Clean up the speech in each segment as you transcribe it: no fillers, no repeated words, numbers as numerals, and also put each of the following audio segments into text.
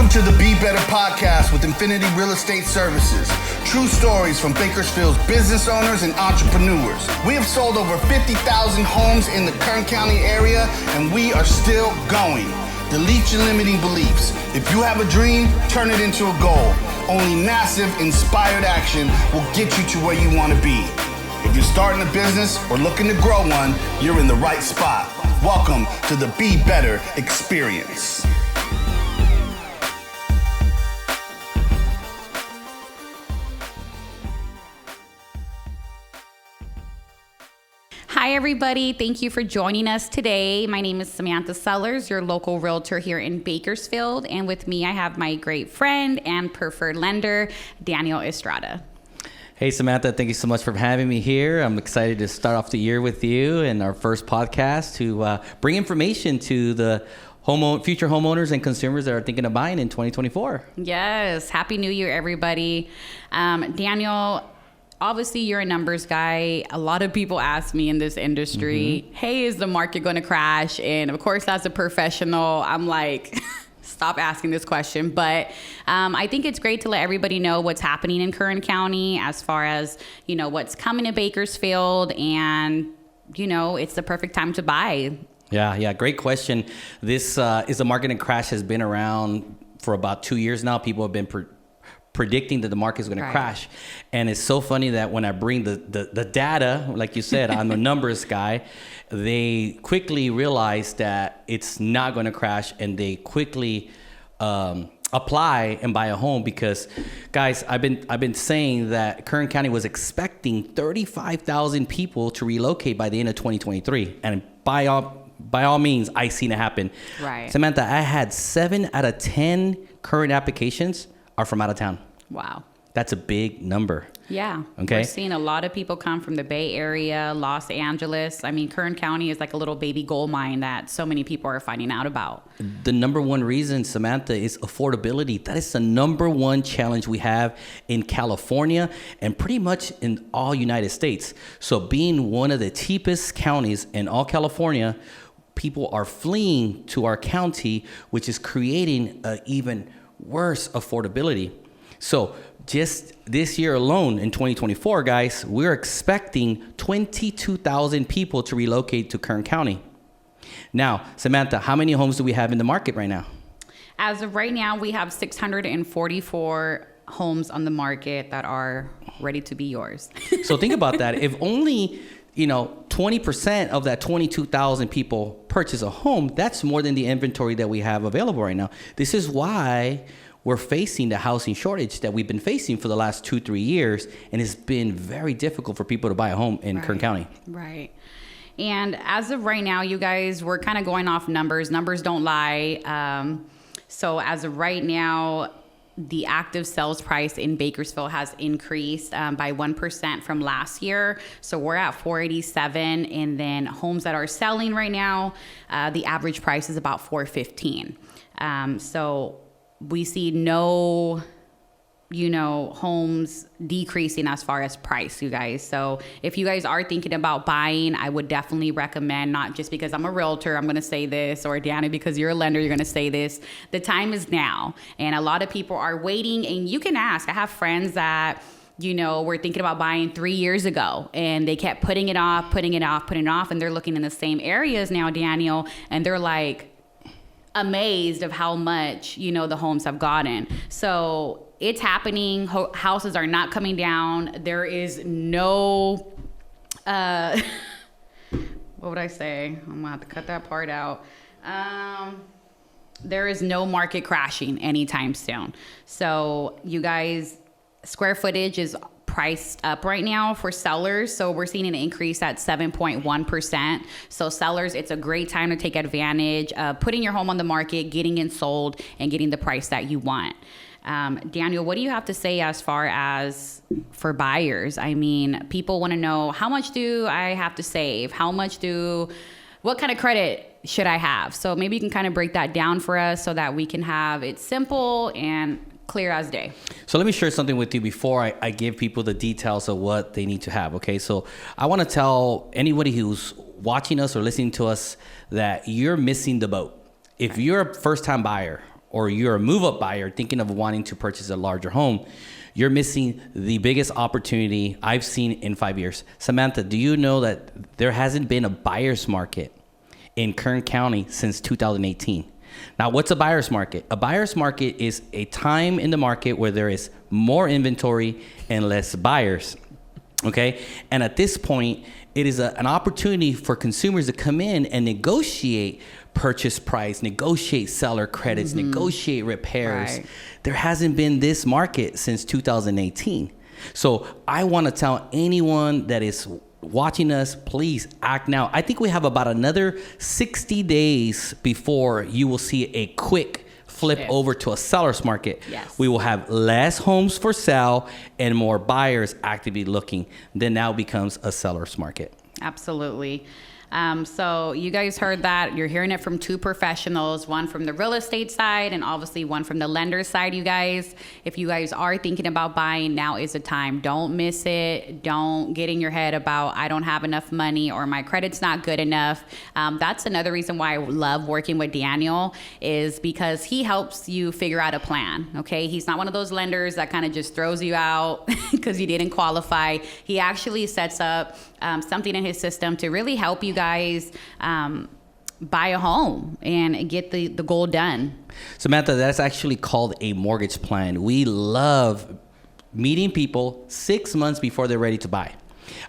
Welcome to the Be Better podcast with Infinity Real Estate Services. True stories from Bakersfield's business owners and entrepreneurs. We have sold over 50,000 homes in the Kern County area, and we are still going. Delete your limiting beliefs. If you have a dream, turn it into a goal. Only massive, inspired action will get you to where you want to be. If you're starting a business or looking to grow one, you're in the right spot. Welcome to the Be Better experience. Hi, everybody. Thank you for joining us today. My name is Samantha Sellers, your local realtor here in Bakersfield. And with me, I have my great friend and preferred lender, Daniel Estrada. Hey, Samantha, thank you so much for having me here. I'm excited to start off the year with you and our first podcast to bring information to the future homeowners and consumers that are thinking of buying in 2024. Yes. Happy New Year, everybody. Daniel, obviously, you're a numbers guy. A lot of people ask me in this industry, hey, is the market going to crash? And of course, as a professional, I'm like, stop asking this question. But I think it's great to let everybody know what's happening in Kern County as far as, you know, what's coming to Bakersfield. And, you know, it's the perfect time to buy. Yeah. Great question. This is a market and crash has been around for about 2 years now. People have been predicting that the market is going to crash. And it's so funny that when I bring the data, like you said, I'm a numbers guy, they quickly realize that it's not going to crash, and they quickly apply and buy a home because, guys, I've been saying that Kern County was expecting 35,000 people to relocate by the end of 2023, and by all means, I seen it happen. Right. Samantha, I had 7 out of 10 current applications are from out of town. Wow. That's a big number. Yeah. Okay. We're seeing a lot of people come from the Bay Area, Los Angeles. I mean, Kern County is like a little baby gold mine that so many people are finding out about. The number one reason, Samantha, is affordability. That is the number one challenge we have in California and pretty much in all United States. So being one of the cheapest counties in all California, people are fleeing to our county, which is creating an even worse affordability. So just this year alone in 2024, guys, we're expecting 22,000 people to relocate to Kern County. Now, Samantha, how many homes do we have in the market right now? As of right now, we have 644 homes on the market that are ready to be yours. So think about that. If only 20% of that 22,000 people purchase a home, that's more than the inventory that we have available right now. This is why we're facing the housing shortage that we've been facing for the last 2-3 years, and it's been very difficult for people to buy a home in Kern County. Right. And as of right now, you guys, we're kind of going off numbers. Numbers don't lie. So as of right now, the active sales price in Bakersfield has increased by 1% from last year. So we're at 487. And then homes that are selling right now, the average price is about 415. So we see no, homes decreasing as far as price, you guys. So if you guys are thinking about buying, I would definitely recommend, not just because I'm a realtor, I'm going to say this, or Danny, because you're a lender, you're going to say this. The time is now. And a lot of people are waiting, and you can ask. I have friends that, were thinking about buying 3 years ago, and they kept putting it off, and they're looking in the same areas now, Daniel, and they're like amazed of how much, the homes have gotten. So it's happening. Houses are not coming down. There is no, what would I say? I'm gonna have to cut that part out. There is no market crashing anytime soon. So you guys, square footage is priced up right now for sellers. So we're seeing an increase at 7.1%. So sellers, it's a great time to take advantage of putting your home on the market, getting it sold, and getting the price that you want. Daniel, what do you have to say as far as for buyers? I mean, people want to know, how much do I have to save? What kind of credit should I have? So maybe you can kind of break that down for us so that we can have it simple and clear as day. So let me share something with you before I give people the details of what they need to have. Okay. So I want to tell anybody who's watching us or listening to us that you're missing the boat. If you're a first time buyer or you're a move-up buyer thinking of wanting to purchase a larger home, you're missing the biggest opportunity I've seen in 5 years. Samantha, do you know that there hasn't been a buyer's market in Kern County since 2018? Now, what's a buyer's market? A buyer's market is a time in the market where there is more inventory and less buyers. Okay? And at this point, it is an opportunity for consumers to come in and negotiate purchase price, negotiate seller credits, negotiate repairs. Right. There hasn't been this market since 2018. So I want to tell anyone that is watching us, please act now. I think we have about another 60 days before you will see a quick flip over to a seller's market. Yes. We will have less homes for sale and more buyers actively looking. Then now becomes a seller's market. Absolutely. So you guys heard that. You're hearing it from two professionals, one from the real estate side and obviously one from the lender side, you guys. If you guys are thinking about buying, now is the time. Don't miss it. Don't get in your head about, I don't have enough money or my credit's not good enough. That's another reason why I love working with Daniel, is because he helps you figure out a plan, okay? He's not one of those lenders that kind of just throws you out because you didn't qualify. He actually sets up something in his system to really help you guys buy a home and get the goal done. Samantha, that's actually called a mortgage plan. We love meeting people 6 months before they're ready to buy.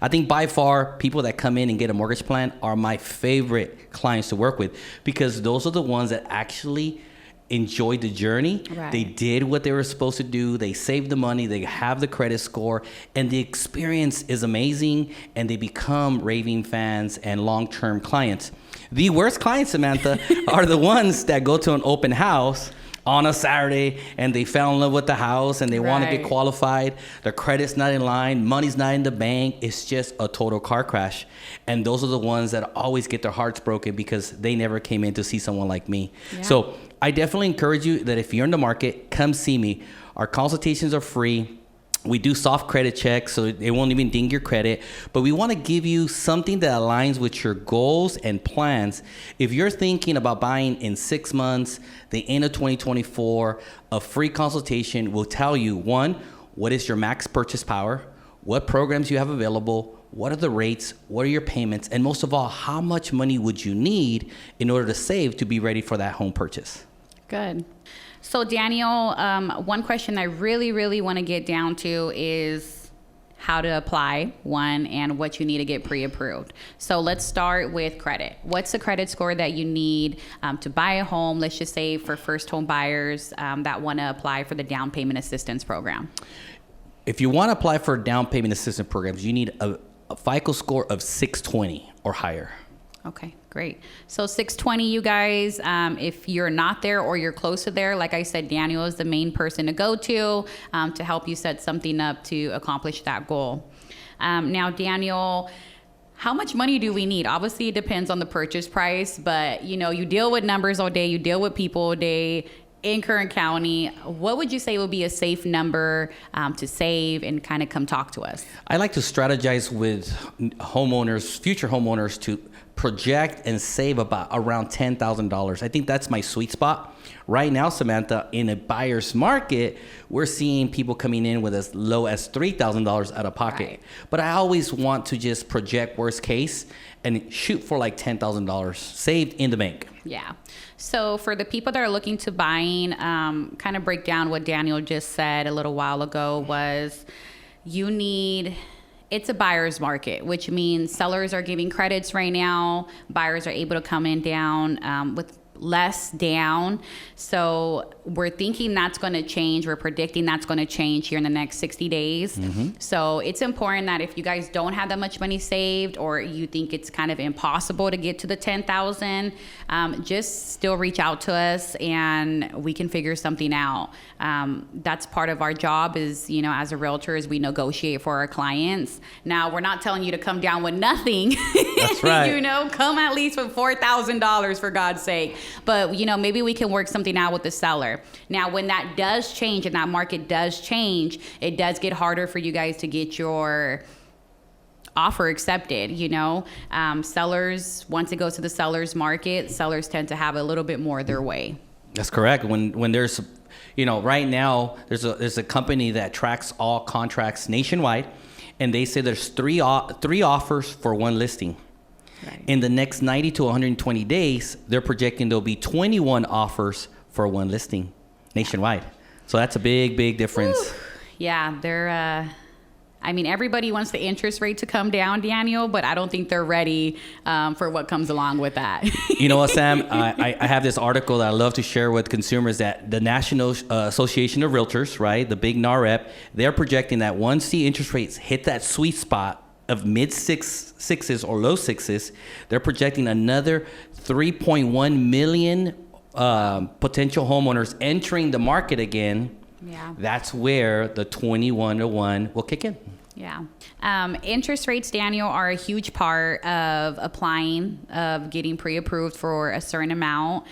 I think by far, people that come in and get a mortgage plan are my favorite clients to work with, because those are the ones that actually enjoyed the journey. Right. They did what they were supposed to do. They saved the money. They have the credit score, and the experience is amazing, and they become raving fans and long-term clients. The worst clients, Samantha, are the ones that go to an open house on a Saturday and they fell in love with the house and they want to get qualified. Their credit's not in line. Money's not in the bank. It's just a total car crash. And those are the ones that always get their hearts broken because they never came in to see someone like me. Yeah. So I definitely encourage you that if you're in the market, come see me. Our consultations are free. We do soft credit checks, so it won't even ding your credit. But we want to give you something that aligns with your goals and plans. If you're thinking about buying in 6 months, the end of 2024, a free consultation will tell you, one, what is your max purchase power, what programs you have available, what are the rates, what are your payments, and most of all, how much money would you need in order to save to be ready for that home purchase. Good. So Daniel, one question I really, really want to get down to is how to apply, one, and what you need to get pre-approved. So let's start with credit. What's the credit score that you need to buy a home, let's just say for first home buyers that want to apply for the down payment assistance program? If you want to apply for down payment assistance programs, you need a FICO score of 620 or higher. Okay, great. So 620, you guys, if you're not there or you're close to there, like I said, Daniel is the main person to go to help you set something up to accomplish that goal. Now, Daniel, how much money do we need? Obviously, it depends on the purchase price, but you deal with numbers all day, you deal with people all day. In Kern County, what would you say would be a safe number to save, and kind of come talk to us? I like to strategize with homeowners, future homeowners, to project and save around $10,000. I think that's my sweet spot. Right now, Samantha, in a buyer's market, we're seeing people coming in with as low as $3,000 out of pocket. Right. But I always want to just project worst case and shoot for like $10,000 saved in the bank. Yeah. So for the people that are looking to buying, kind of break down what Daniel just said a little while ago was it's a buyer's market, which means sellers are giving credits right now. Buyers are able to come in down with less down. So we're thinking that's going to change. We're predicting that's going to change here in the next 60 days. Mm-hmm. So it's important that if you guys don't have that much money saved, or you think it's kind of impossible to get to the 10,000, just still reach out to us and we can figure something out. That's part of our job is, as a realtor, is we negotiate for our clients. Now, we're not telling you to come down with nothing. That's right. Come at least with $4,000 for God's sake. But, maybe we can work something out with the seller. Now, when that does change and that market does change, it does get harder for you guys to get your offer accepted. Sellers, once it goes to the seller's market, sellers tend to have a little bit more their way. That's correct. When there's, right now there's a company that tracks all contracts nationwide, and they say there's three offers for one listing. Right. In the next 90 to 120 days, they're projecting there'll be 21 offers for one listing nationwide. So that's a big difference. Whew. Yeah, they're. Everybody wants the interest rate to come down, Daniel, but I don't think they're ready for what comes along with that. You know what, Sam? I have this article that I love to share with consumers that the National Association of Realtors, right, the big NAREP, they're projecting that once the interest rates hit that sweet spot of mid sixes or low sixes, they're projecting another 3.1 million potential homeowners entering the market again. Yeah. That's where the 21-to-1 will kick in. Yeah. Interest rates, Daniel, are a huge part of applying, of getting pre-approved for a certain amount.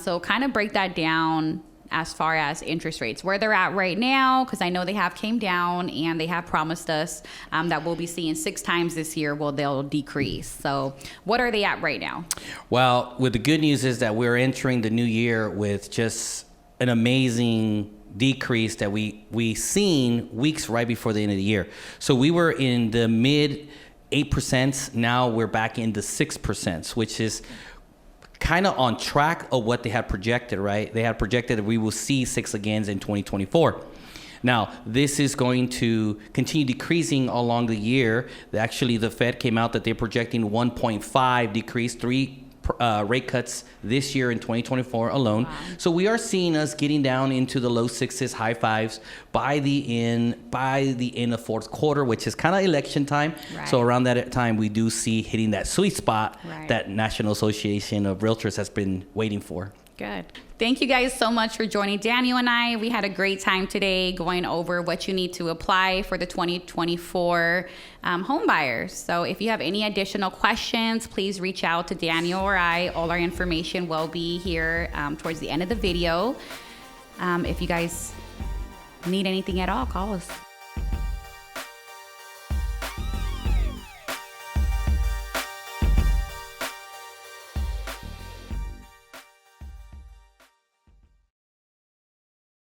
So kind of break that down as far as interest rates, where they're at right now, because I know they have came down and they have promised us that we'll be seeing 6 times this year, they'll decrease. So what are they at right now? Well, the good news is that we're entering the new year with just an amazing decrease that we seen weeks right before the end of the year. So we were in the mid 8%. Now we're back in the 6%, which is kind of on track of what they had projected, right? They had projected that we will see 6 again in 2024. Now, this is going to continue decreasing along the year. Actually, the Fed came out that they're projecting 1.5 decrease, 3 rate cuts this year in 2024 alone. Wow. So we are seeing us getting down into the low 6s, high 5s by the end of fourth quarter, which is kind of election time. Right. So around that time, we do see hitting that sweet spot that National Association of Realtors has been waiting for. Good. Thank you guys so much for joining Daniel and I. We had a great time today going over what you need to apply for the 2024 home buyers. So if you have any additional questions, please reach out to Daniel or I. All our information will be here towards the end of the video. If you guys need anything at all, call us.